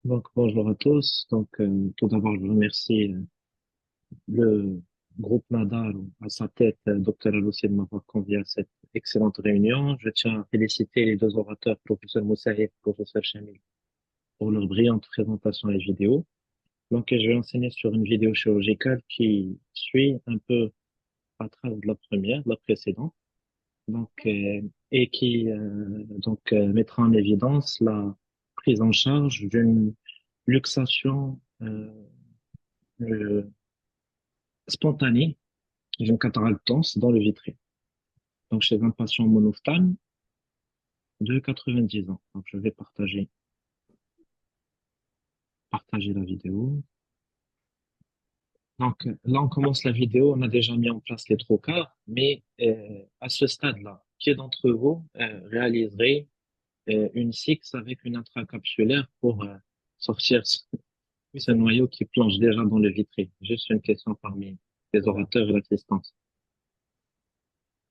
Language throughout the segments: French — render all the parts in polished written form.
Donc, bonjour à tous. Tout d'abord, je remercie le groupe Nadal à sa tête, Dr. Aloussi, de m'avoir convié à cette excellente réunion. Je tiens à féliciter les deux orateurs, professeur Moussaïef et professeur Chamil, pour leur brillante présentation et vidéo. Je vais enseigner sur une vidéo chirurgicale qui suit un peu la trace de la première, de la précédente, et qui mettra en évidence la prise en charge d'une luxation euh, spontanée d'une cataracte dense dans le vitré. Donc, chez un patient monophthale de 90 ans. Donc, je vais partager la vidéo. Là, on commence la vidéo. On a déjà mis en place les trocars, mais à ce stade-là, qui d'entre vous réaliserait une six avec une intracapsulaire pour sortir ce noyau qui plonge déjà dans le vitré? Juste une question parmi les orateurs et l'assistance.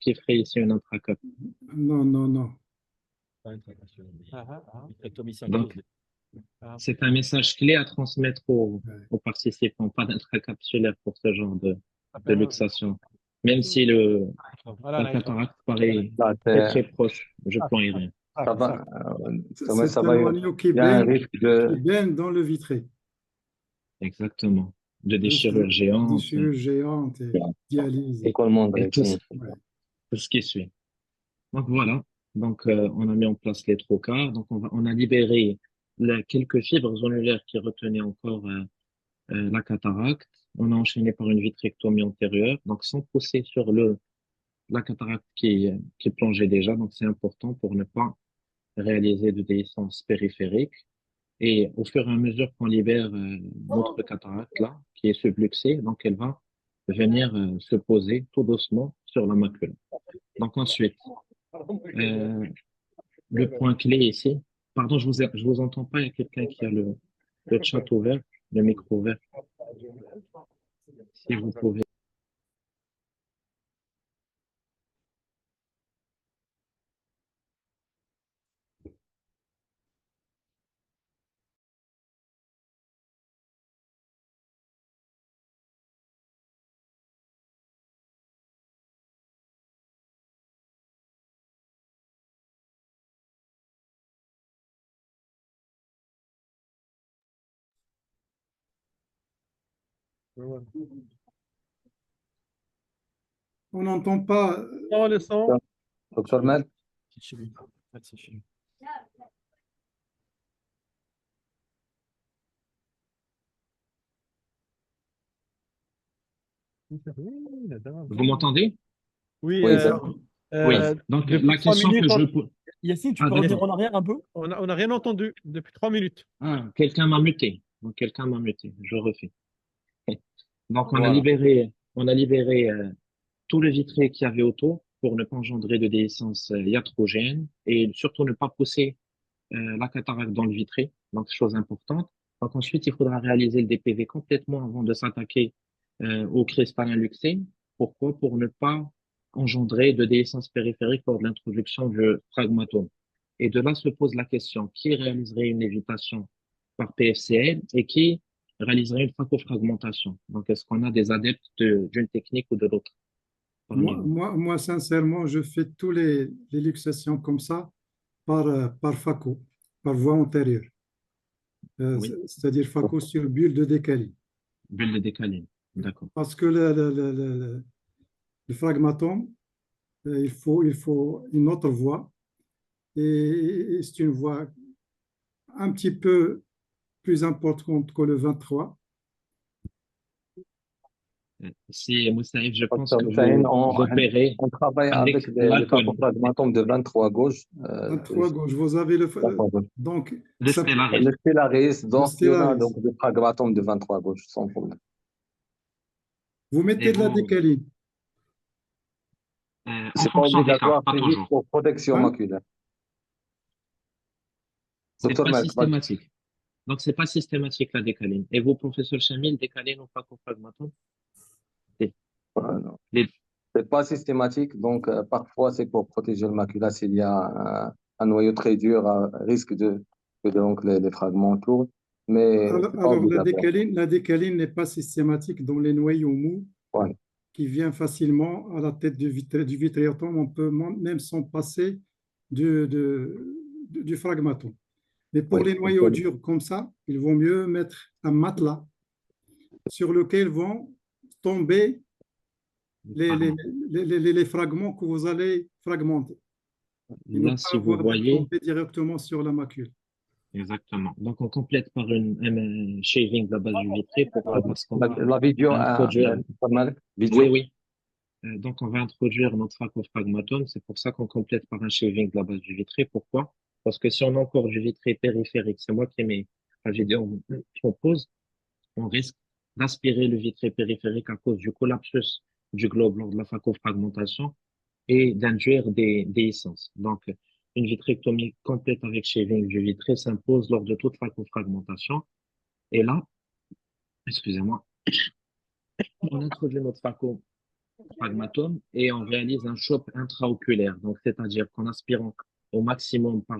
Qui ferait ici une intracap? Non, non, non. Donc, c'est un message clé à transmettre Ouais. aux participants, pas d'intracapsulaire pour ce genre de luxation. Même si la cataracte paraît Là, très très proche du plan aérien. ça va, C'est ça un va, il noyau y a un risque qui de. baigne dans le vitré. Exactement. De Juste déchirure géante déchirure géante et dialyse. Écoulement de et tout, rétine. Ouais. tout ce qui suit. Donc voilà. On a mis en place les trocars. On a libéré quelques fibres zonulaires qui retenaient encore la cataracte. On a enchaîné par une vitrectomie antérieure, donc sans pousser sur la cataracte qui plongeait déjà. Donc c'est important pour ne pas réaliser de déhiscence périphérique. Et au fur et à mesure qu'on libère notre cataracte là, qui est subluxée, donc elle va venir se poser tout doucement sur la macule. Donc ensuite, euh, le point clé ici. Pardon, je vous entends pas. Il y a quelqu'un qui a le chat ouvert, le micro ouvert. Si vous pouvez. On n'entend pas. Non, le son. Docteur Mel, Vous m'entendez? Oui, oui, ça. Oui. depuis La 3 question que minutes, je pose. Yacine, tu Ah, peux revenir d'accord. en arrière un peu? on n'a rien entendu depuis 3 minutes. Ah, quelqu'un m'a muté. Donc, quelqu'un m'a muté. Je refais. Donc, Voilà. on a libéré tout le vitré qu'il y avait autour pour ne pas engendrer de déhiscence iatrogène et surtout ne pas pousser la cataracte dans le vitré. Donc, chose importante. Donc, ensuite, il faudra réaliser le DPV complètement avant de s'attaquer au cristallin luxé. Pourquoi? Pour ne pas engendrer de déhiscence périphérique lors de l'introduction du fragmatome. Et de là se pose la question, qui réaliserait une lévitation par PFCL et qui réaliserait une facofragmentation? Donc, est-ce qu'on a des adeptes d'une technique ou de l'autre parmi nous? Sincèrement, je fais tous les luxations comme ça par FACO, par voie antérieure. Oui, C'est-à-dire FACO sur bulle de décalé. bulle de décalé. D'accord. Parce que le fragmatome, il faut une autre voie. Et c'est une voie un petit peu plus importante que le 23. Si Moussaïf, je pense Docteur que Hussein, vous opérez on travaille avec avec les l'alcool, phagomatomes de 23 gauche. 23 gauche, vous avez 23 gauche. donc le ça, Stellaris. Le Stellaris, le donc il y en a Stellaris. donc des phagomatomes de 23 gauche, sans problème. Vous Et mettez de la vous, décaline. en C'est pas fonction des cas, obligatoire, pas c'est juste toujours. pour protection Hein? maculaire. C'est Docteur pas Mel, systématique. Donc, c'est pas systématique la décaline. Et vous, professeur Chamil, décaline ou pas fragmentum? C'est non. les- C'est pas systématique, donc parfois c'est pour protéger le macula s'il y a un noyau très dur à risque que donc les fragments tournent. mais Alors, c'est pas alors, obligatoire. la décaline n'est pas systématique dans les noyaux mous Ouais, qui vient facilement à la tête du vitréotome. On peut même s'en passer du fragmaton. Mais pour oui, les noyaux durs comme ça, il vaut mieux mettre un matelas sur lequel vont tomber les, les, Pardon. les fragments que vous allez fragmenter et ne Là, pas si vous avoir de voyez, tomber directement sur la macule. exactement. Donc, on complète par un shaving de la base du vitré. Pourquoi? ouais. Parce qu'on va La vidéo, introduire, pas mal. oui, Vidéo. oui. Donc, on va introduire notre phacophragmatome. C'est pour ça qu'on complète par un shaving de la base du vitré. Pourquoi? Parce que si on a encore du vitré périphérique, c'est moi qui mets la vidéo qu'on pose, on risque d'aspirer le vitré périphérique à cause du collapsus du globe lors de la phacofragmentation et d'induire des essences. Donc, une vitrectomie complète avec shaving du vitré s'impose lors de toute phacofragmentation. Et là, excusez-moi, on introduit notre phacophragmatome et on réalise un choc intraoculaire. Donc, c'est-à-dire qu'en aspirant au maximum par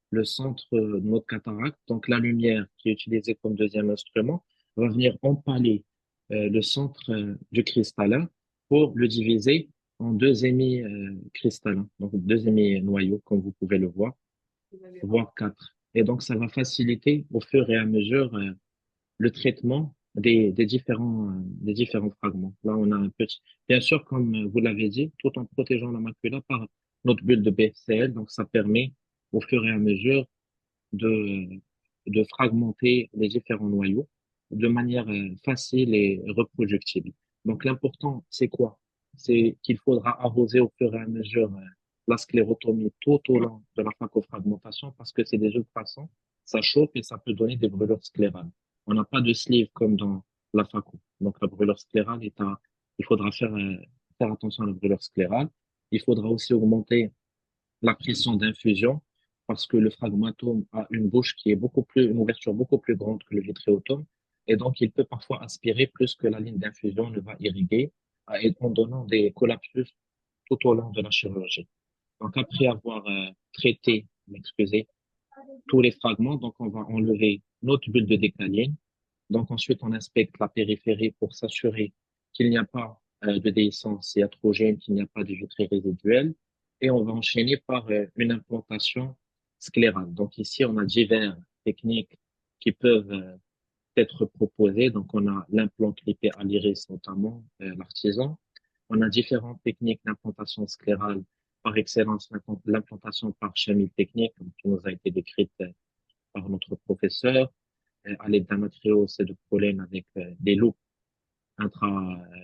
le centre de notre cataracte, donc la lumière qui est utilisée comme deuxième instrument, va venir empaler le centre du cristallin pour le diviser en deux émis cristallins, donc deux émis noyaux, comme vous pouvez le voir, voire quatre. Et donc, ça va faciliter au fur et à mesure le traitement des différents fragments. Là, on a un petit, bien sûr, comme vous l'avez dit, tout en protégeant la macula par notre bulle de BFCL. Donc, ça permet au fur et à mesure de, de fragmenter les différents noyaux de manière facile et reproductible. Donc, l'important, c'est quoi? C'est qu'il faudra arroser au fur et à mesure la sclérotomie tout au long de la phacofragmentation parce que c'est des ultrasons, ça chauffe et ça peut donner des brûlures sclérales. On n'a pas de sleeve comme dans la phaco. Donc, la brûlure sclérale il faudra faire attention à la brûlure sclérale. Il faudra aussi augmenter la pression d'infusion parce que le fragmatome a une bouche qui est une ouverture beaucoup plus grande que le vitréotome et donc il peut parfois aspirer plus que la ligne d'infusion ne va irriguer en donnant des collapsus tout au long de la chirurgie. Donc après avoir traité, excusez, tous les fragments, donc on va enlever notre bulle de décaline. Donc ensuite on inspecte la périphérie pour s'assurer qu'il n'y a pas de déhiscence iatrogène, qu'il n'y a pas de vitrée résiduelle. Et on va enchaîner par une implantation sclérale. Donc ici on a diverses techniques qui peuvent être proposées. Donc on a l'implant clippé à l'iris notamment, l'artisan. On a différentes techniques d'implantation sclérale. Par excellence, l'implantation par chimie technique, qui nous a été décrite par notre professeur, à l'aide d'un matériau, c'est de pollen avec des loupes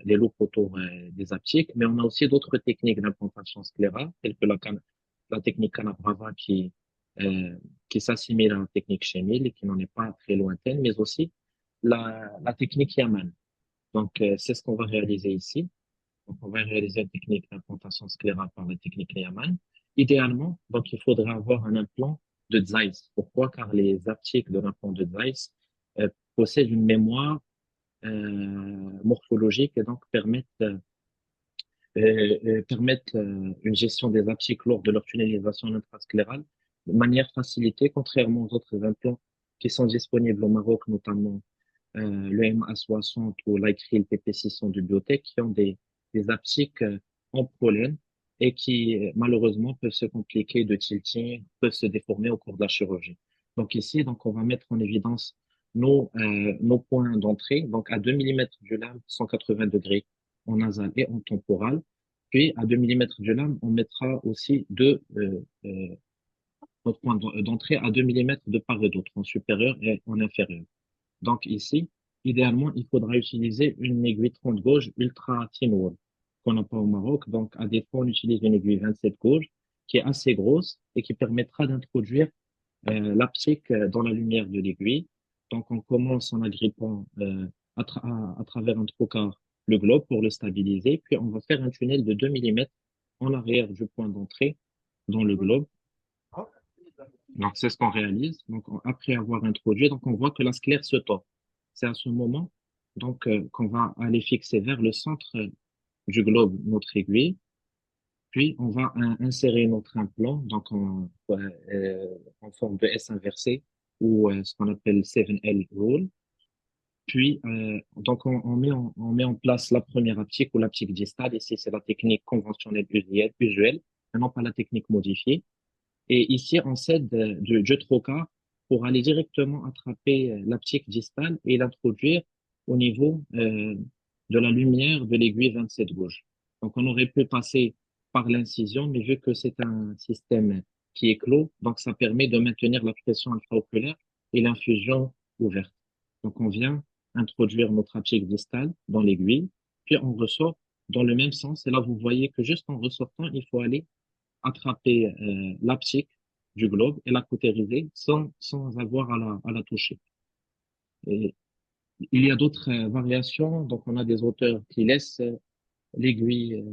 des loupes autour des aptiques. Mais on a aussi d'autres techniques d'implantation sclérale, telles que la technique Calabrava euh, qui s'assimile à la technique Schémil et qui n'en est pas très lointaine, mais aussi la technique Yaman. Donc, c'est ce qu'on va réaliser ici. Donc, on va réaliser une technique d'implantation sclérale par la technique Yaman. Idéalement, donc, il faudrait avoir un implant de Zeiss. Pourquoi? Car les aptiques de l'implant de Zeiss possèdent une mémoire morphologique et donc permettent une gestion des aptiques lors de leur tunnelisation intrasclérale de manière facilitée, contrairement aux autres implants qui sont disponibles au Maroc, notamment le MA60 ou l'Icril PP600 du Biotech, qui ont des aptiques en pollen et qui malheureusement peuvent se compliquer de tilting, peuvent se déformer au cours de la chirurgie. Donc ici, donc on va mettre en évidence nos points d'entrée, donc à 2 millimètres du lame, 180 degrés en nasal et en temporal. Puis à 2 millimètres du lame, on mettra aussi notre point d'entrée à 2 millimètres de part et d'autre, en supérieur et en inférieur. Donc ici, idéalement, il faudra utiliser une aiguille 30 gauge ultra thin wall qu'on n'a pas au Maroc. Donc à défaut, on utilise une aiguille 27 gauge qui est assez grosse et qui permettra d'introduire l'aptique dans la lumière de l'aiguille. Donc on commence en agrippant à travers un trocar le globe pour le stabiliser, puis on va faire un tunnel de 2 millimètres en arrière du point d'entrée dans le globe. Donc, c'est ce qu'on réalise. Donc, après avoir introduit, donc on voit que la sclère se tord. C'est à ce moment, donc, qu'on va aller fixer vers le centre du globe notre aiguille. Puis, on va insérer notre implant, donc en forme de S inversé, ou ce qu'on appelle 7L rule. Puis, donc, on met en place la première aptique ou l'aptique distale. Ici, c'est la technique conventionnelle usuelle, et non pas la technique modifiée. Et ici, on s'aide du trocar pour aller directement attraper l'aptique distale et l'introduire au niveau de la lumière de l'aiguille 27 gauche. Donc, on aurait pu passer par l'incision, mais vu que c'est un système qui est clos, donc ça permet de maintenir la pression intraoculaire et l'infusion ouverte. Donc, on vient introduire notre aptique distale dans l'aiguille, puis on ressort dans le même sens. Et là, vous voyez que juste en ressortant, il faut aller attraper l'aptique du globe et la cautériser sans avoir à la toucher. Et il y a d'autres variations. Donc, on a des auteurs qui laissent l'aiguille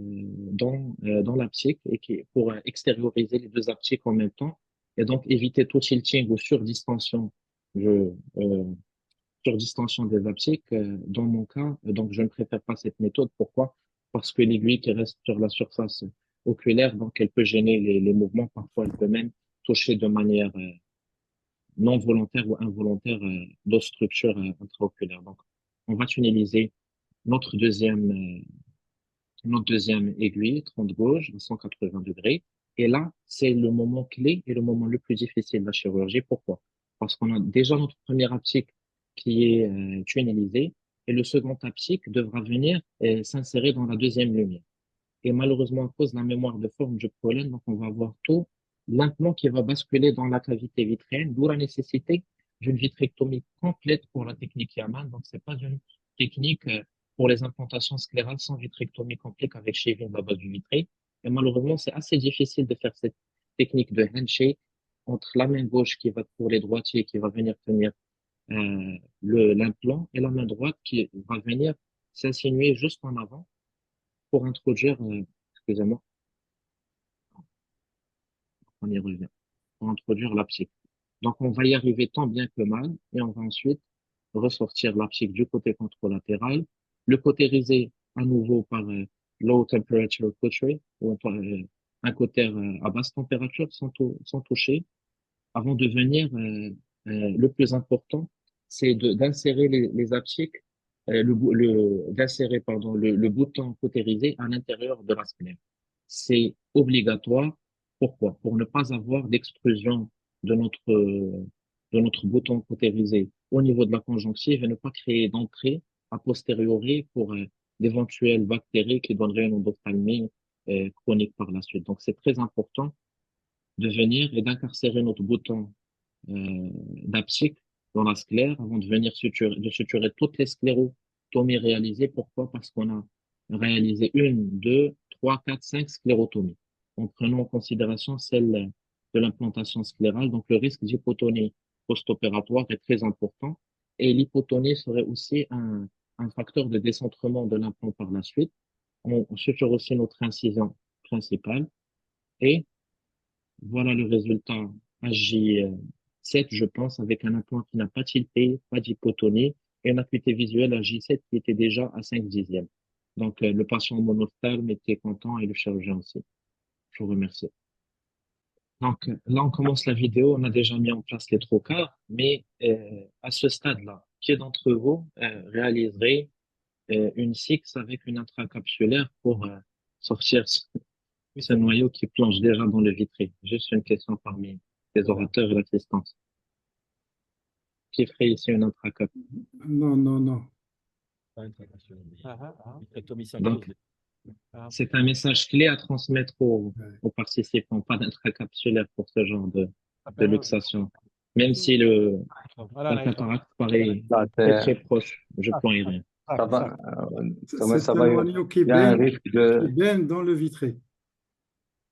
dans l'aptique et qui pour extérioriser les deux aptiques en même temps et donc éviter tout tilting ou surdistension. Je, euh, Surdistension des aptiques. Dans mon cas, donc je ne préfère pas cette méthode. Pourquoi? Parce que l'aiguille qui reste sur la surface oculaire, donc elle peut gêner les mouvements. Parfois, elle peut même toucher de manière non volontaire ou involontaire d'autres structures intraoculaires. Donc, on va tunneliser notre deuxième, euh, notre deuxième aiguille, 30 gauge, à 180 degrés. Et là, c'est le moment clé et le moment le plus difficile de la chirurgie. Pourquoi? Parce qu'on a déjà notre première aptique qui est tunnelisée et le second aptique devra venir s'insérer dans la deuxième lumière. Et malheureusement, à cause de la mémoire de forme du pollen, donc on va avoir tout l'implant qui va basculer dans la cavité vitréenne, d'où la nécessité d'une vitrectomie complète pour la technique Yaman. Donc, c'est pas une technique pour les implantations sclérales sans vitrectomie complète avec shaving de la base du vitré. Et malheureusement, c'est assez difficile de faire cette technique de handshake entre la main gauche qui va pour les droitiers, qui va venir tenir l'implant, et la main droite qui va venir s'insinuer juste en avant pour introduire, excusez-moi, on y revient, pour introduire l'aptique. Donc, on va y arriver tant bien que mal, et on va ensuite ressortir l'aptique du côté controlatéral, le cautériser à nouveau par low temperature cautery, ou un cautère à basse température sans toucher, avant de venir, le plus important, c'est d'insérer les aptiques, d'insérer, pardon, le bouton cautérisé à l'intérieur de la splène. C'est obligatoire. Pourquoi? Pour ne pas avoir d'extrusion de notre bouton cautérisé au niveau de la conjonctive et ne pas créer d'entrée a posteriori pour d'éventuelles bactéries qui donneraient une endophthalmie chronique par la suite. Donc, c'est très important de venir et d'incarcérer notre bouton d'aptique dans la sclère avant de venir de suturer toutes les sclérotomies réalisées. Pourquoi? Parce qu'on a réalisé une, deux, trois, quatre, cinq sclérotomies, en prenant en considération celle de l'implantation sclérale. Donc, le risque d'hypotonie post-opératoire est très important. Et l'hypotonie serait aussi un facteur de décentrement de l'implant par la suite. On suture aussi notre incision principale. Et voilà le résultat AJ7, je pense, avec un implant qui n'a pas tilté, pas d'hypotonie et une acuité visuelle AJ7 qui était déjà à 5 dixièmes. Donc, le patient monophtalme était content et le chirurgien aussi. Je vous remercie. Donc, là, on commence la vidéo. On a déjà mis en place les trocars, mais à ce stade-là, qui d'entre vous réaliserait une six avec une intracapsulaire pour sortir ce noyau qui plonge déjà dans le vitré? Juste une question parmi les orateurs et l'assistance. Qui ferait ici une intracap? Non, non, non. Donc, c'est un message clé à transmettre Ouais. aux participants, pas d'intracapsulaire pour ce genre de luxation. Même si la cataracte paraît Là, très très proche du plan aérien. ça va, C'est ça un va, noyau il y a un risque qui de, baigne dans le vitré.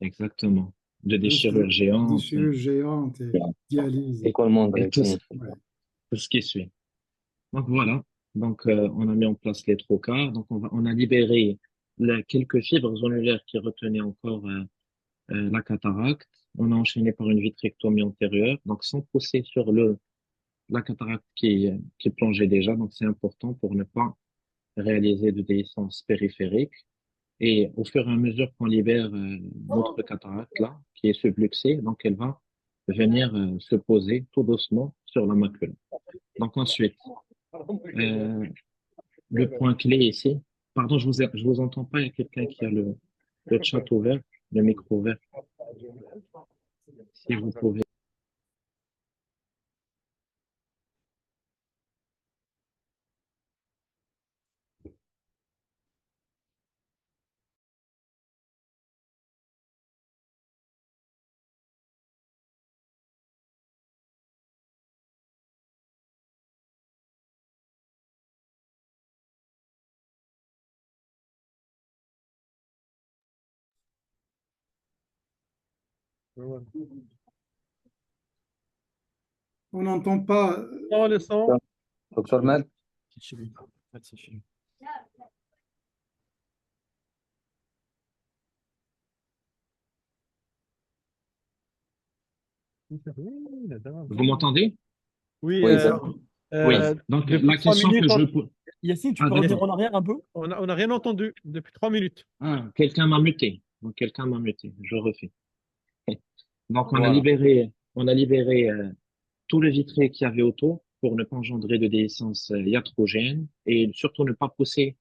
Exactement. De Juste déchirure géante déchirure géante et dialyse. écoulement de et tout, rétine. Ouais. tout ce qui suit. Donc voilà. Donc on a mis en place les trocars. Donc on a libéré quelques fibres zonulaires qui retenaient encore la cataracte. On a enchaîné par une vitrectomie antérieure, donc sans pousser sur la cataracte qui plongeait déjà. Donc c'est important pour ne pas réaliser de déhiscence périphérique. Et au fur et à mesure qu'on libère notre cataracte là, qui est subluxée, donc elle va venir se poser tout doucement sur la macula. Donc ensuite, euh, le point clé ici, pardon, je vous entends pas, il y a quelqu'un qui a le chat ouvert, le micro ouvert, si vous pouvez. On n'entend pas. Sans le son. Docteur Mel, Vous m'entendez? Oui, oui, ça. Oui. Donc depuis la 3 question minutes, que je pose. Yacine, tu Ah, peux revenir d'accord. en arrière un peu? on n'a rien entendu depuis 3 minutes. Ah, quelqu'un m'a muté. Donc quelqu'un m'a muté. Je refais. Donc Voilà. on a libéré tout le vitré qu'il y avait autour pour ne pas engendrer de déhiscence iatrogène et surtout ne pas pousser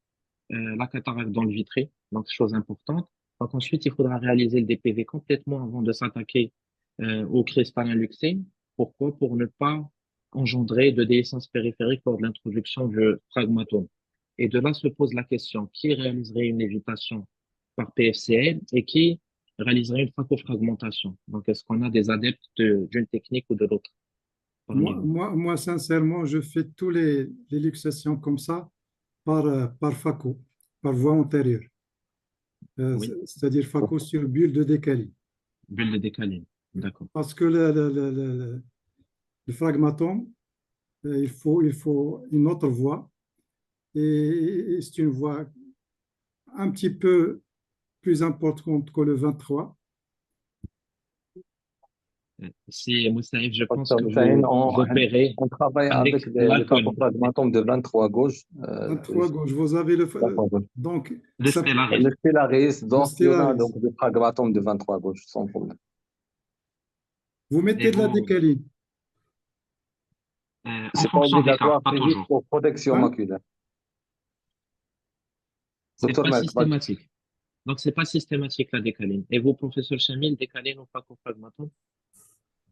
la cataracte dans le vitré. Donc chose importante. Donc ensuite, il faudra réaliser le DPV complètement avant de s'attaquer au cristallin luxé. Pourquoi? Pour ne pas engendrer de déhiscence périphérique lors de l'introduction du fragmatome. Et de là se pose la question, qui réaliserait une lévitation par PFCL et qui réaliserait une facofragmentation? Donc, est-ce qu'on a des adeptes d'une technique ou de l'autre parmi nous? Moi, sincèrement, je fais tous les luxations comme ça par FACO, par voie antérieure. Oui, C'est-à-dire FACO sur bulle de décalé. bulle de décalé. D'accord. Parce que le fragmatome, il faut une autre voie. Et c'est une voie un petit peu plus importante que le 23. Si, Moussaïf, je pense Docteur que Hussein, vous opérez on travaille avec avec des l'alcool, phagomatomes de 23 gauche. 23 gauche, vous avez donc le Stellaris. Le Stellaris, le donc il y en a Stellaris. donc des phagomatomes de 23 gauche sans problème. Vous Et mettez de la vous, décaline. en C'est pas fonction des cas, obligatoire, pas c'est juste toujours. pour protection Hein? maculaire. C'est Docteur pas Mel, systématique. Donc, c'est pas systématique la décaline. Et vous, professeur Chamil, décaline ou facofragmatome?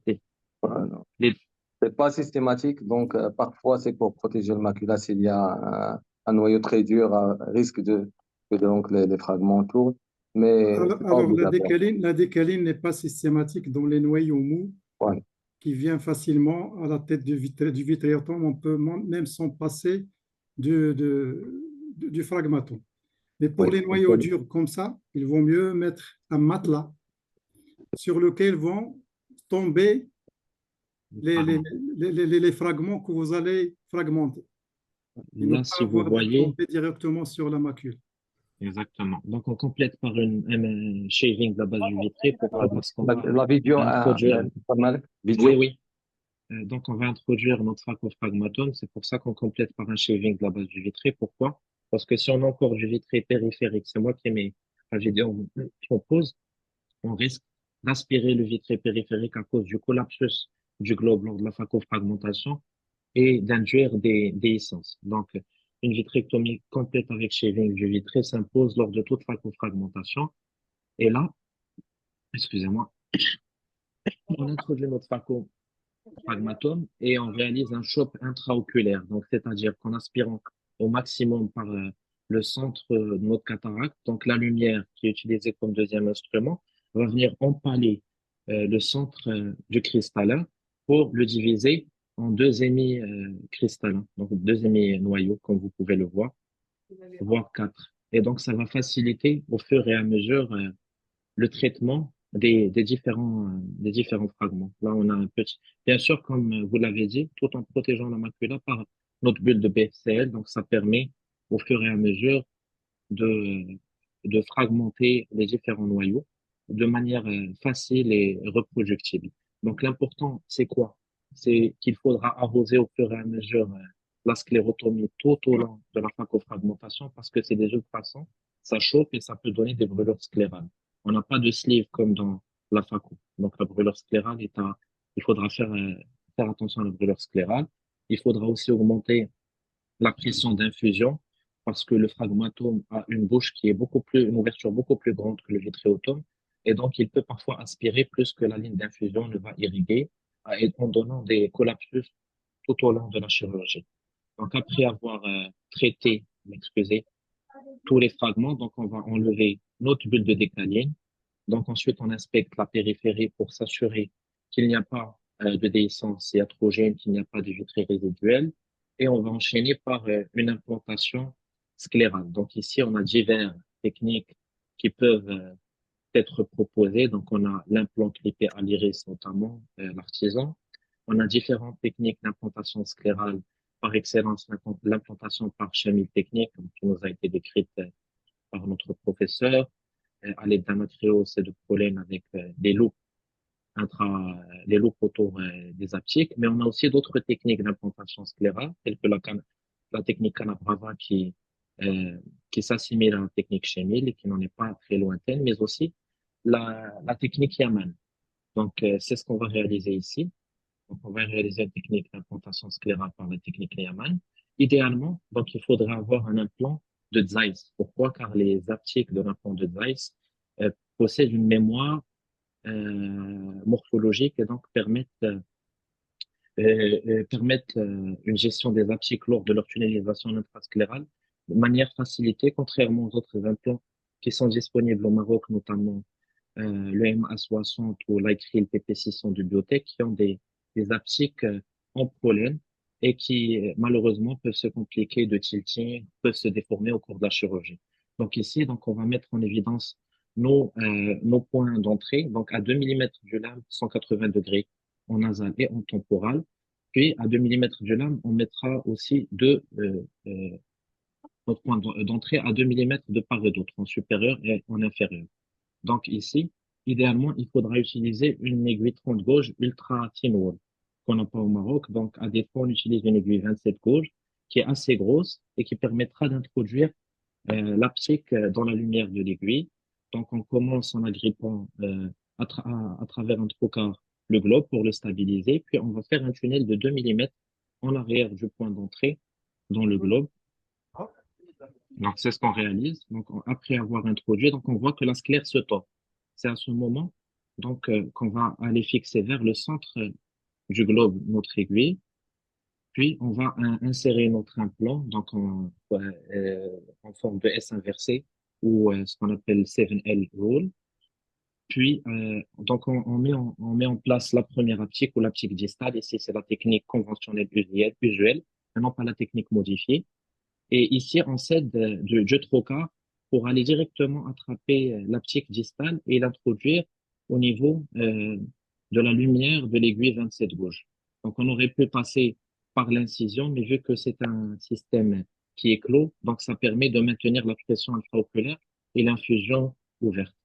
C'est non. les C'est pas systématique, donc parfois c'est pour protéger le macula s'il y a un noyau très dur à risque que donc les fragments tournent, mais c'est pas Alors, obligatoire. la décaline n'est pas systématique dans les noyaux mous Ouais. qui vient facilement à la tête du vitréatome. On peut même s'en passer du fragmatome. Mais pour Oui. les noyaux durs comme ça, il vaut mieux mettre un matelas sur lequel vont tomber fragments. les fragments que vous allez fragmenter et ne Là, pas si vous avoir de voyez, tomber directement sur la macule. exactement. Donc, on complète par un shaving de la base du vitré. Pourquoi? Parce qu'on va La vidéo, introduire. pas mal. Oui, Vidéo. oui. Donc, on va introduire notre facofragmatome. C'est pour ça qu'on complète par un shaving de la base du vitré. Pourquoi? Parce que si on a encore du vitré périphérique, c'est moi qui mets la vidéo qu'on pose, on risque d'aspirer le vitré périphérique à cause du collapsus du globe lors de la facofragmentation et d'induire des essences. Donc, une vitrectomie complète avec shaving du vitré s'impose lors de toute facofragmentation. Et là, excusez-moi, on introduit notre facofragmatome et on réalise un choc intraoculaire. Donc, c'est-à-dire qu'en aspirant au maximum par le centre de notre cataracte, donc la lumière qui est utilisée comme deuxième instrument, va venir empaler le centre du cristallin pour le diviser en deux émis cristallins, donc deux émis noyaux, comme vous pouvez le voir, voire quatre. Et donc, ça va faciliter au fur et à mesure le traitement des différents fragments. Là, on a un petit, bien sûr, comme vous l'avez dit, tout en protégeant la macula par notre bulle de BCL, donc ça permet au fur et à mesure de, de fragmenter les différents noyaux de manière facile et reproductible. Donc, l'important, c'est quoi? C'est qu'il faudra arroser au fur et à mesure la sclérotomie tout au long de la facofragmentation parce que c'est des ultrasons, ça chauffe et ça peut donner des brûlures sclérales. On n'a pas de sleeve comme dans la faco. Donc, la brûlure sclérale il faudra faire faire attention à la brûlure sclérale. Il faudra aussi augmenter la pression d'infusion parce que le fragmatome a une bouche qui est une ouverture beaucoup plus grande que le vitréotome. Et donc, il peut parfois aspirer plus que la ligne d'infusion ne va irriguer en donnant des collapsus tout au long de la chirurgie. Donc, après avoir traité, excusez, tous les fragments, donc on va enlever notre bulle de décaline. Donc, ensuite, on inspecte la périphérie pour s'assurer qu'il n'y a pas de déhiscence iatrogène, qu'il n'y a pas de vitrée résiduelle. Et on va enchaîner par une implantation sclérale. Donc, ici, on a diverses techniques qui peuvent être proposées. Donc, on a l'implant clippé à l'iris, notamment l'artisan. On a différentes techniques d'implantation sclérale. Par excellence, l'implantation par chimie technique, qui nous a été décrite par notre professeur à l'aide d'un matériau, c'est de pollen avec des loupes les loupes autour des aptiques, mais on a aussi d'autres techniques d'implantation sclérale, telles que la technique Calabrava euh, qui s'assimile à la technique Schémil et qui n'en est pas très lointaine, mais aussi la technique Yaman. Donc, c'est ce qu'on va réaliser ici. Donc, on va réaliser une technique d'implantation sclérale par la technique Yaman. Idéalement, donc, il faudrait avoir un implant de Zeiss. Pourquoi? Car les aptiques de l'implant de Zeiss possèdent une mémoire morphologique et donc permettent une gestion des aptiques lors de leur tunnelisation intrasclérale de manière facilitée, contrairement aux autres implants qui sont disponibles au Maroc, notamment le MA60 ou l'Icril PP600 du Biotech, qui ont des aptiques en pollen et qui malheureusement peuvent se compliquer de tilting, peuvent se déformer au cours de la chirurgie. Donc ici, donc on va mettre en évidence nos points d'entrée, donc à 2 millimètres du lame, 180 degrés en nasal et en temporal. Puis à 2 millimètres du lame, on mettra aussi notre point d'entrée à 2 millimètres de part et d'autre, en supérieur et en inférieur. Donc ici, idéalement, il faudra utiliser une aiguille 30 gauge ultra thin wall qu'on n'a pas au Maroc. Donc à défaut, on utilise une aiguille 27 gauge qui est assez grosse et qui permettra d'introduire l'aptique dans la lumière de l'aiguille. Donc on commence en agrippant à travers un trocar le globe pour le stabiliser, puis on va faire un tunnel de 2 millimètres en arrière du point d'entrée dans le globe. Donc, c'est ce qu'on réalise. Donc, après avoir introduit, donc on voit que la sclère se tord. C'est à ce moment, donc, qu'on va aller fixer vers le centre du globe notre aiguille. Puis, on va insérer notre implant, donc en forme de S inversé ou ce qu'on appelle 7L rule. Puis, donc, on met en place la première aptique ou l'aptique distale. Ici, c'est la technique conventionnelle usuelle, et non pas la technique modifiée. Et ici, on s'aide du trocar pour aller directement attraper l'aptique distale et l'introduire au niveau de la lumière de l'aiguille 27 gauge. Donc, on aurait pu passer par l'incision, mais vu que c'est un système qui est clos, donc ça permet de maintenir la pression intraoculaire et l'infusion ouverte.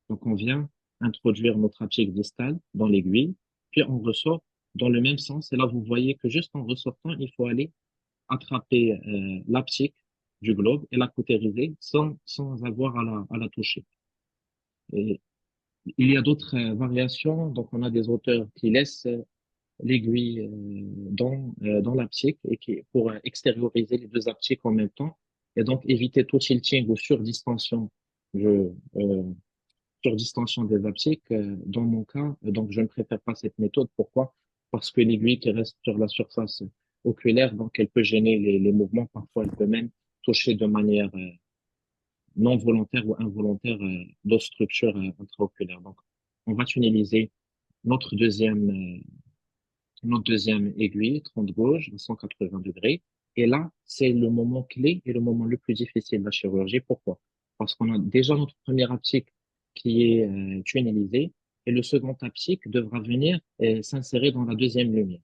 Donc, on vient introduire notre aptique distale dans l'aiguille, puis on ressort dans le même sens. Et là, vous voyez que juste en ressortant, il faut aller attraper l'aptique du globe et la cautériser sans avoir à la toucher. Et il y a d'autres variations. Donc, on a des auteurs qui laissent l'aiguille dans l'aptique et pour extérioriser les deux aptiques en même temps et donc éviter tout tilting ou surdistension, je, euh, surdistension des aptiques. Dans mon cas, donc je ne préfère pas cette méthode. Pourquoi? Parce que l'aiguille qui reste sur la surface oculaire, donc elle peut gêner les mouvements. Parfois, elle peut même toucher de manière non volontaire ou involontaire d'autres structures intraoculaires. Donc, on va tunneliser notre deuxième, euh, notre deuxième aiguille, 30 gauge, à 180 degrés. Et là, c'est le moment clé et le moment le plus difficile de la chirurgie. Pourquoi? Parce qu'on a déjà notre première aptique qui est tunnelisée et le second aptique devra venir s'insérer dans la deuxième lumière.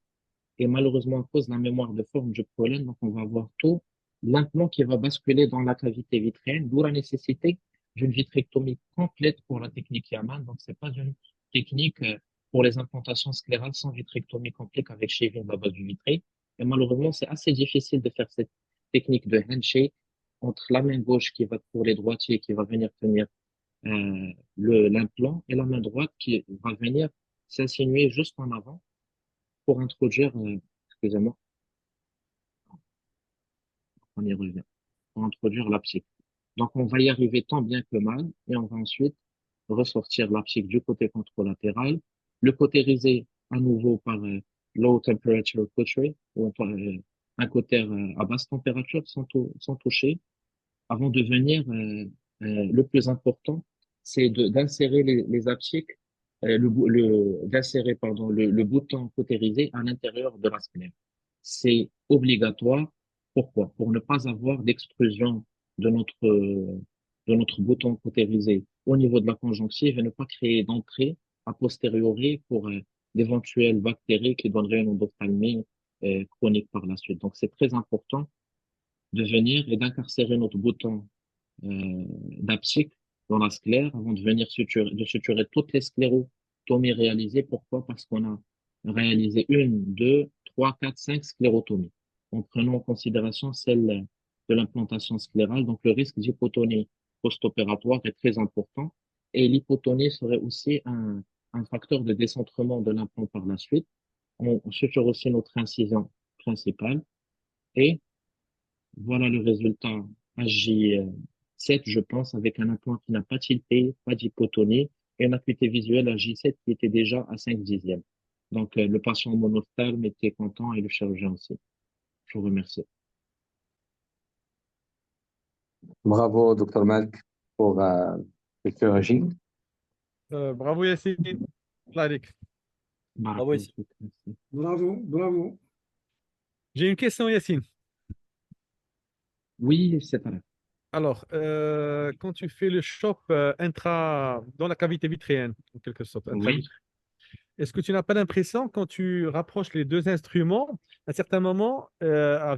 Et malheureusement, à cause de la mémoire de forme du pollen, donc on va avoir tout l'implant qui va basculer dans la cavité vitréenne, d'où la nécessité d'une vitrectomie complète pour la technique Yaman. Donc, c'est pas une technique pour les implantations sclérales sans vitrectomie complète avec shaving de la base du vitré. Et malheureusement, c'est assez difficile de faire cette technique de handshake entre la main gauche qui va pour les droitiers, qui va venir tenir l'implant, et la main droite qui va venir s'insinuer juste en avant pour introduire, excusez-moi, on y revient, pour introduire l'apsique. Donc, on va y arriver tant bien que mal et on va ensuite ressortir l'apsique du côté controlatéral, le cautérisé à nouveau par low temperature cautery, ou un cauter à basse température sans toucher, avant de venir, le plus important, c'est d'insérer les apsiques, d'insérer, pardon, le bouton cautérisé à l'intérieur de la sclère. C'est obligatoire. Pourquoi? Pour ne pas avoir d'extrusion de notre bouton cautérisé au niveau de la conjonctive et ne pas créer d'entrée a posteriori pour d'éventuelles bactéries qui donneraient une endophtalmie chronique par la suite. Donc, c'est très important de venir et d'incarcérer notre bouton d'apsique dans la sclère avant de venir suturer toutes les sclérotomies réalisées. Pourquoi? Parce qu'on a réalisé une, deux, trois, quatre, cinq sclérotomies, en prenant en considération celle de l'implantation sclérale. Donc, le risque d'hypotonie post-opératoire est très important. Et l'hypotonie serait aussi un facteur de décentrement de l'implant par la suite. On suture aussi notre incision principale et voilà le résultat AJ7, je pense, avec un implant qui n'a pas tilté, pas d'hypotonie et une acuité visuelle AJ7 qui était déjà à 5 dixièmes. Donc, le patient monophtalme était content et le chirurgien aussi. Je vous remercie. Bravo, docteur Malk, pour cette chirurgie. Bravo Yassine. Allah عليك. Barakallahu Bravo, Yassine. fik. Merci. Bravo, bravo. J'ai une question, Yassine. Oui, c'est vrai. Alors, quand tu fais le chop dans la cavité vitréenne, en quelque sorte, Oui, est-ce que tu n'as pas l'impression, quand tu rapproches les deux instruments, à certains moments,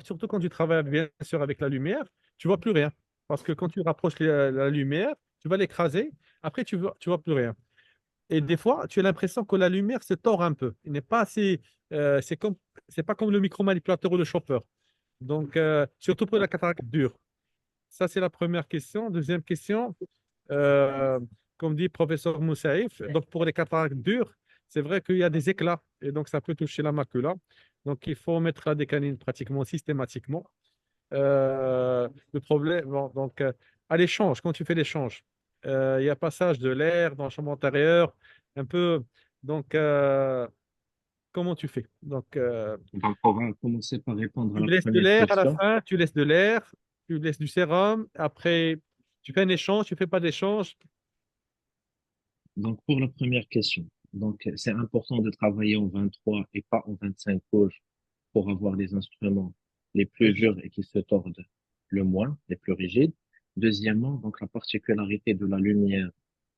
surtout quand tu travailles bien sûr avec la lumière, tu vois plus rien. Parce que quand tu rapproches la lumière, tu vas l'écraser, après tu vois plus rien. Et des fois, tu as l'impression que la lumière se tord un peu. Il n'est pas assez, c'est pas comme le micromanipulateur ou le chopper. Donc, surtout pour la cataracte dure. Ça, c'est la première question. Deuxième question, euh, comme dit professeur Moussaïf, donc pour les cataractes dures, c'est vrai qu'il y a des éclats et donc ça peut toucher la macula. Donc, il faut mettre la décanine pratiquement systématiquement. Le problème, bon, donc, à l'échange, quand tu fais l'échange, il y a passage de l'air dans la chambre antérieure, un peu. Donc, comment tu fais? Donc, donc on va commencer par répondre à tu la laisses de première l'air à la question. fin, tu laisses de l'air, tu laisses du sérum, après, tu fais un échange, tu fais pas d'échange. Donc, pour la première question, donc c'est important de travailler en 23 et pas en 25 gauge pour avoir les instruments les plus durs et qui se tordent le moins, les plus rigides. Deuxièmement, donc la particularité de la lumière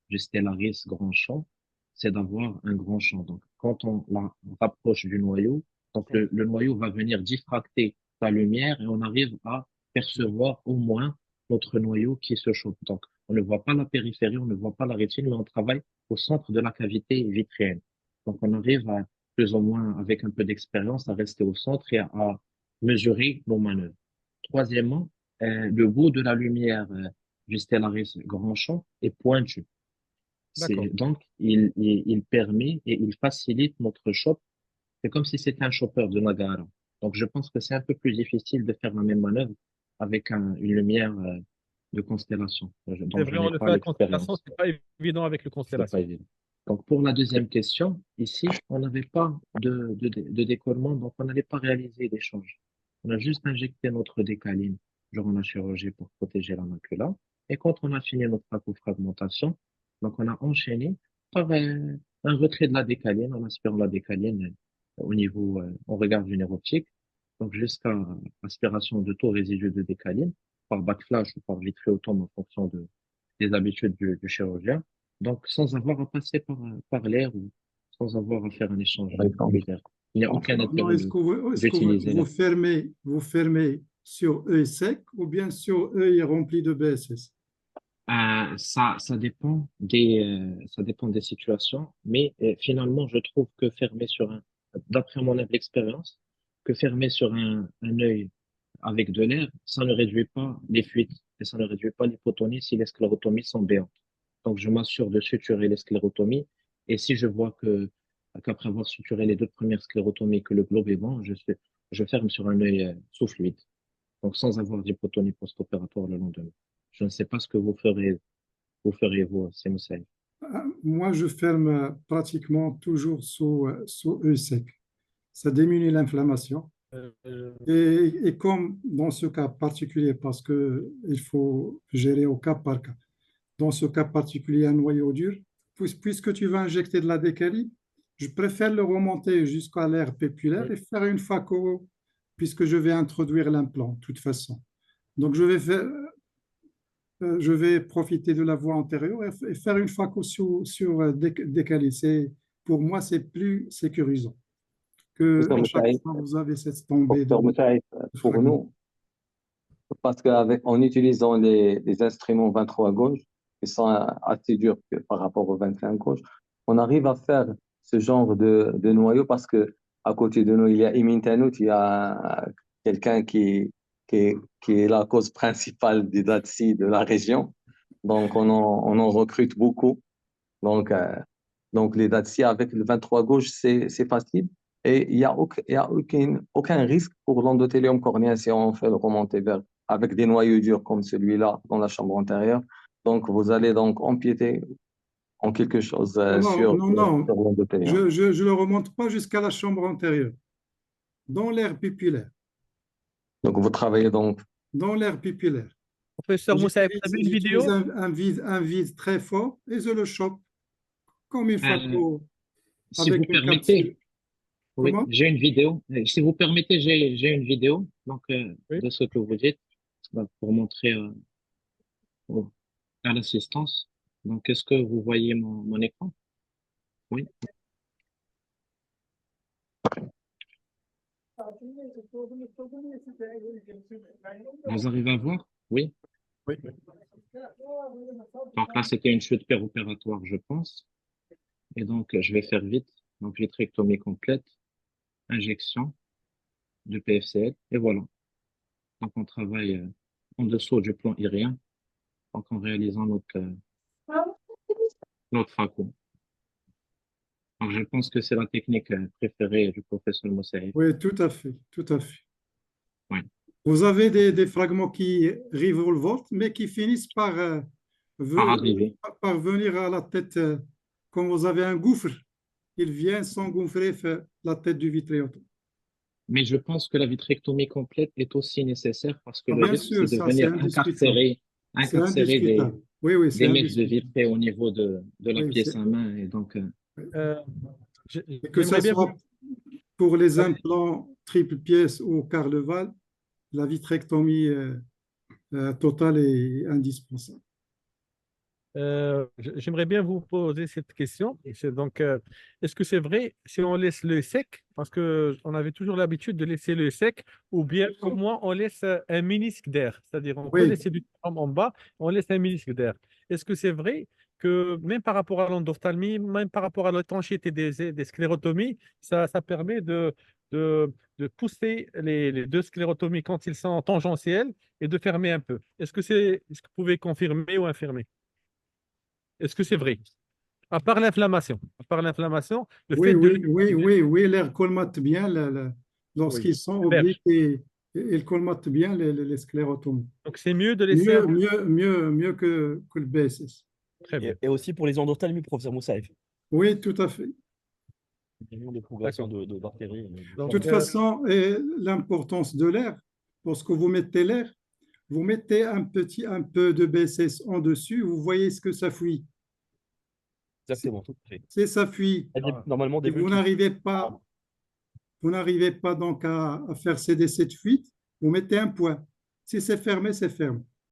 du Stellaris grand champ, c'est d'avoir un grand champ. Donc, quand on la rapproche du noyau, donc le noyau va venir diffracter la lumière et on arrive à percevoir au moins notre noyau qui se chauffe. Donc, on ne voit pas la périphérie, on ne voit pas la rétine, mais on travaille au centre de la cavité vitréenne. Donc, on arrive à, plus ou moins, avec un peu d'expérience, à rester au centre et à mesurer nos manœuvres. Troisièmement, le bout de la lumière du Stellaris grand champ est pointu. D'accord. Donc, il permet et il facilite notre chop. C'est comme si c'était un chopper de Nagara. Donc, je pense que c'est un peu plus difficile de faire la même manœuvre avec une lumière de constellation. C'est Donc, je vrai, on n'ai le pas fait à Constellation, l'expérience. c'est pas évident avec le C'est pas Constellation. évident. Donc, pour la deuxième question, ici, on n'avait pas de décollement, donc on n'allait pas réaliser d'échange. On a juste injecté notre décaline durant la chirurgie pour protéger la macula. Et quand on a fini notre fragmentation, donc on a enchaîné par un retrait de la décaline, en aspirant la décaline au niveau, on regarde du nerf optique, donc jusqu'à aspiration de tout résidu de décaline, par backflash ou par vitréotome en fonction des habitudes du chirurgien. Donc, sans avoir à passer par l'air ou sans avoir à faire un échange fluidaire. Il n'y a aucun Non, intérêt est-ce que d'utiliser l'air. vous fermez sur œil sec ou bien sur œil rempli de BSS? Ça dépend des situations, mais finalement, je trouve que fermer sur d'après mon humble expérience, que fermer sur un œil avec de l'air, ça ne réduit pas les fuites et ça ne réduit pas l'hypotonie si les sclérotomies sont béantes. Donc, je m'assure de suturer les sclérotomies et si je vois que qu'après avoir suturé les deux premières sclérotomies, que le globe est bon, je ferme sur un œil sous fluide, donc sans avoir d'hypotonie post-opératoire le lendemain. Je ne sais pas ce que vous feriez vous, c'est Moussaï. Moi, je ferme pratiquement toujours sous œil sec. Ça diminue l'inflammation. Euh, Et comme dans ce cas particulier, parce qu'il faut gérer au cas par cas, dans ce cas particulier, un noyau dur, puisque tu vas injecter de la décalie, je préfère le remonter jusqu'à l'aire pépulaire et faire une phaco, puisque je vais introduire l'implant de toute façon. Donc, je vais profiter de la voie antérieure et faire une phaco sur décalé. Pour moi, c'est plus sécurisant que Docteur à chaque Moussaïf, fois vous avez cette tombée Docteur Moussaïf, de pour fragments. nous, parce qu'en utilisant les instruments 23 gauche, qui sont assez durs par rapport aux 25 gauche, on arrive à faire ce genre de noyau parce que à côté de nous, il y a Emin Tanout, il y a quelqu'un qui est la cause principale des DATSI de la région. Donc, on en recrute beaucoup. Donc, donc les DATSI avec le 23 gauche, c'est facile. Et il y a aucun risque pour l'endothélium cornéen si on fait le remonter vers, avec des noyaux durs comme celui-là dans la chambre antérieure. Donc, vous allez donc empiéter en quelque chose Non, non, non, sur l'endothélium. je ne le remonte pas jusqu'à la chambre antérieure. Dans l'aire pupulaire, Donc, vous travaillez donc. dans l'aire pupulaire. Professeur Moussaïf, vous avez une J'utilise vidéo? un vide très fort et je le chope comme une Euh, phaco si vous avec une capsule. permettez, oui, Comment? j'ai une vidéo. Si vous permettez, j'ai une vidéo donc, Oui. de ce que vous dites pour montrer à l'assistance. Donc, est-ce que vous voyez mon écran? Oui. Vous arrivez à voir? Oui. Oui. Donc là, c'était une chute péropératoire, je pense. Et donc, je vais faire vite. Donc, vitrectomie complète, injection de PFCL, et voilà. Donc, on travaille en dessous du plan irien, donc en réalisant notre phaco. Donc, je pense que c'est la technique préférée du professeur Moussaïf. Oui, tout à fait, tout à fait. Oui. Vous avez des fragments qui revoltent, mais qui finissent Par arriver. par venir à la tête. Quand vous avez un gouffre, il vient s'engouffrer la tête du vitréotome. Mais je pense que la vitrectomie complète est aussi nécessaire parce que Ah, le bien risque, sûr, c'est de ça, c'est venir indiscutable. C'est incarcérer indiscutable. Oui, oui, c'est des mèches de indiscutable. vitré au niveau de la Oui, pièce à main. Et donc, Euh, et que ce J'aimerais bien vous. soit pour les Allez. implants triple pièce ou Carleval, la vitrectomie totale est indispensable. J'aimerais bien vous poser cette question. Donc, est-ce que c'est vrai si on laisse le sec, parce que on avait toujours l'habitude de laisser le sec, ou bien au moins on laisse un ménisque d'air, c'est-à-dire on peut Oui, laisser du temps en bas, on laisse un ménisque d'air. Est-ce que c'est vrai que même par rapport à l'endophthalmie, même par rapport à l'étanchéité des sclérotomies, ça permet de pousser les deux sclérotomies quand ils sont tangentiels et de fermer un peu. Est-ce que vous pouvez confirmer ou infirmer? Est-ce que c'est vrai? À part l'inflammation, le oui, fait de oui, laisser oui, oui, oui, l'air colmate bien oui, lorsqu'ils sont le verge. obliques ils colmatent bien les sclérotomes. Donc c'est mieux de laisser un peu. Mieux que le BSS. Très bien. Et aussi pour les endophthalmies, professeur Moussaïf. Oui, tout à fait. Millions de progression D'accord. de bactéries. De Donc, toute façon, l'importance de l'air, lorsque vous mettez l'air, vous mettez un peu de BSS en dessus, vous voyez ce que ça fuit. Exactement, tout à fait. C'est ça fuit. Normalement, Et des bulles qui. vous n'arrivez pas donc à faire céder cette fuite, vous mettez un point. Si c'est fermé, c'est ferme.